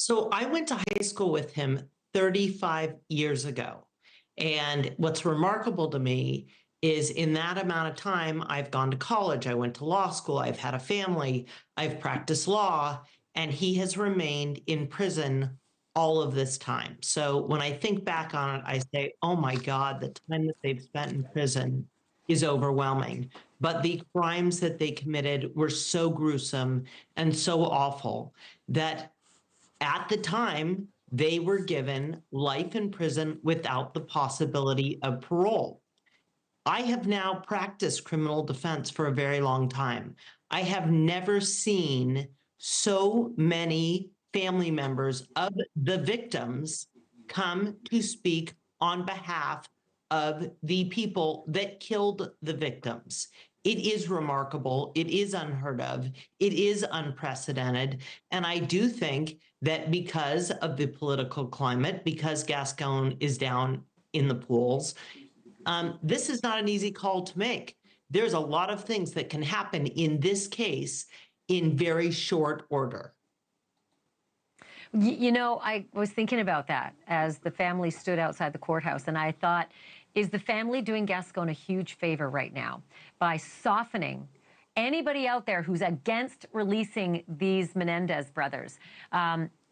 So I went to high school with him 35 years ago. And what's remarkable to me is in that amount of time, I've gone to college, I went to law school, I've had a family, I've practiced law, and he has remained in prison all of this time. So when I think back on it, I say, oh my God, the time that they've spent in prison is overwhelming. But the crimes that they committed were so gruesome and so awful that at the time, they were given life in prison without the possibility of parole. I have now practiced criminal defense for a very long time. I have never seen so many family members of the victims come to speak on behalf of the people that killed the victims. It is remarkable. It is unheard of. It is unprecedented. And I do think that because of the political climate, because Gascon is down in the polls, this is not an easy call to make. There's a lot of things that can happen in this case in very short order. You know, I was thinking about that as the family stood outside the courthouse, and I thought, is the family doing Gascon a huge favor right now by softening anybody out there who's against releasing these Menendez brothers,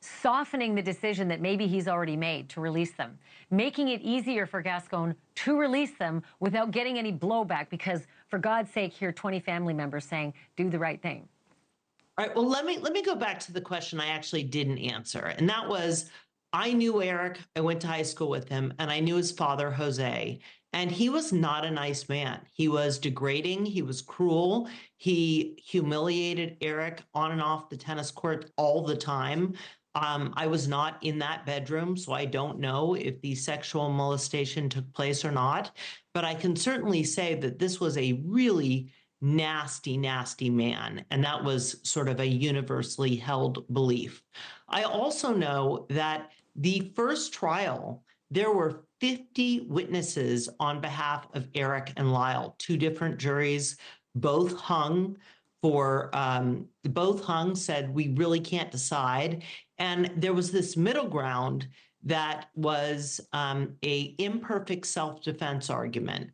softening the decision that maybe he's already made to release them, making it easier for Gascon to release them without getting any blowback because, for God's sake, here are 20 family members saying, do the right thing. All right, well, let me go back to the question I actually didn't answer. And that was, I knew Erik, I went to high school with him, and I knew his father, Jose, and he was not a nice man. He was degrading, he was cruel, he humiliated Erik on and off the tennis court all the time. I was not in that bedroom, so I don't know if the sexual molestation took place or not, but I can certainly say that this was a really nasty, nasty man. And that was sort of a universally held belief. I also know that the first trial, there were 50 witnesses on behalf of Erik and Lyle, two different juries, both hung said, we really can't decide. And there was this middle ground that was a imperfect self-defense argument.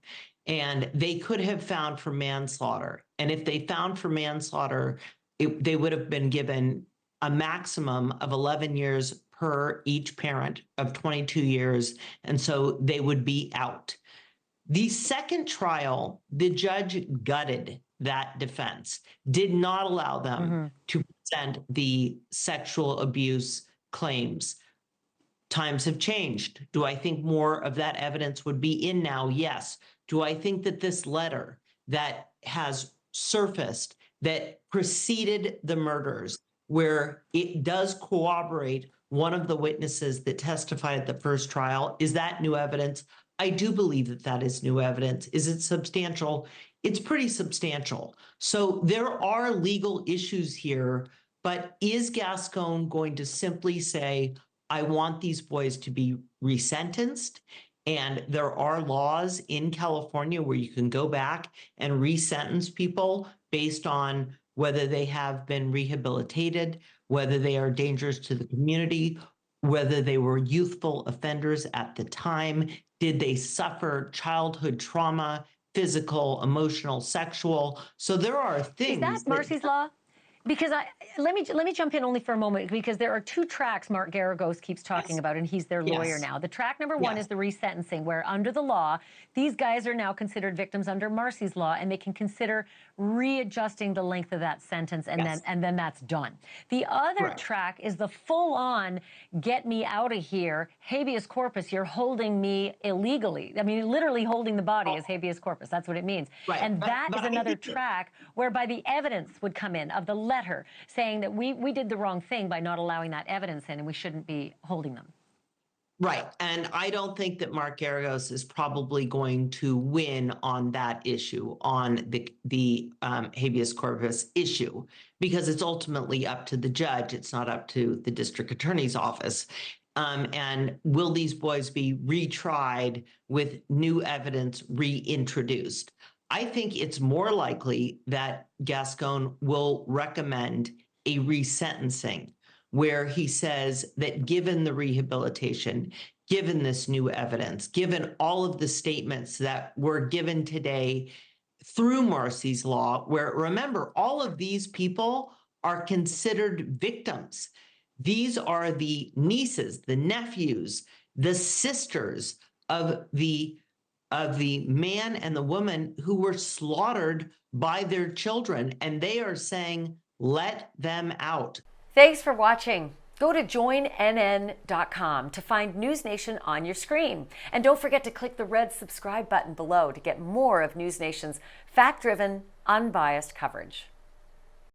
And they could have found for manslaughter. And if they found for manslaughter, they would have been given a maximum of 11 years per each parent of 22 years. And so they would be out. The second trial, the judge gutted that defense, did not allow them to present the sexual abuse claims. Times have changed. Do I think more of that evidence would be in now? Yes. Do I think that this letter that has surfaced that preceded the murders, where it does corroborate one of the witnesses that testified at the first trial, is that new evidence? I do believe that that is new evidence. Is it substantial? It's pretty substantial. So there are legal issues here, but is Gascon going to simply say, I want these boys to be resentenced? And there are laws in California where you can go back and resentence people based on whether they have been rehabilitated, whether they are dangerous to the community, whether they were youthful offenders at the time, did they suffer childhood trauma, physical, emotional, sexual. So there are things. Is that Marcy's Law? Because let me jump in only for a moment, because there are two tracks Mark Garagos keeps talking about, and he's their lawyer now. The track number one is the resentencing, where under the law, these guys are now considered victims under Marcy's Law, and they can consider readjusting the length of that sentence, and then that's done. The other track is the full-on get me out of here, habeas corpus, you're holding me illegally. I mean, literally holding the body is habeas corpus. That's what it means. And that is another track whereby the evidence would come in of the letter saying that we did the wrong thing by not allowing that evidence in, and we shouldn't be holding them. Right. And I don't think that Mark Garagos is probably going to win on that issue, on the habeas corpus issue, because it's ultimately up to the judge. It's not up to the district attorney's office. And will these boys be retried with new evidence reintroduced? I think it's more likely that Gascon will recommend a resentencing. where he says that given the rehabilitation, given this new evidence, given all of the statements that were given today through Marcy's Law, where remember, all of these people are considered victims. These are the nieces, the nephews, the sisters of the man and the woman who were slaughtered by their children, and they are saying, let them out. Thanks for watching. Go to joinnn.com to find NewsNation on your screen. And don't forget to click the red subscribe button below to get more of NewsNation's fact-driven, unbiased coverage.